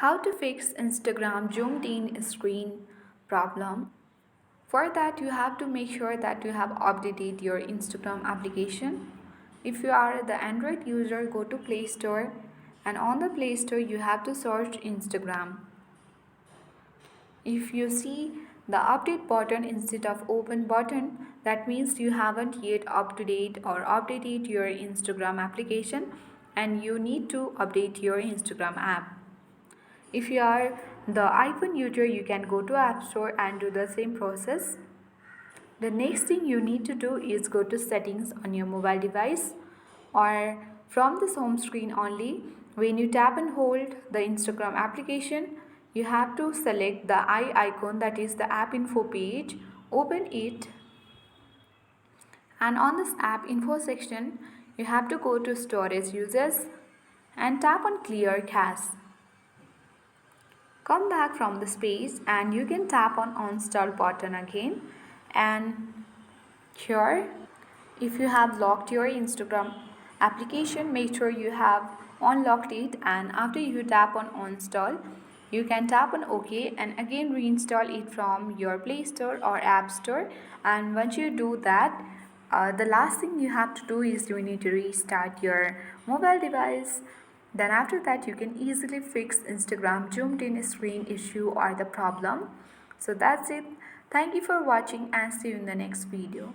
How to fix Instagram zoomed in screen problem. For that, you have to make sure that you have updated your Instagram application. If you are the Android user, go to Play Store, and on the Play Store you have to search Instagram. If you see the update button instead of open button, that means you haven't yet up to date or updated your Instagram application and you need to update your Instagram app. If you are the iPhone user, you can go to App Store and do the same process. The next thing you need to do is go to settings on your mobile device or from this home screen only. When you tap and hold the Instagram application, you have to select the eye icon, that is the app info page, open it, and on this app info section you have to go to storage users and tap on clear cache. Come back from this page and you can tap on uninstall button again, and here if you have locked your Instagram application, make sure you have unlocked it, and after you tap on uninstall you can tap on OK and again reinstall it from your Play Store or App Store. And once you do that, the last thing you have to do is you need to restart your mobile device. Then after that you can easily fix Instagram zoomed in screen issue or the problem. So that's it. Thank you for watching and see you in the next video.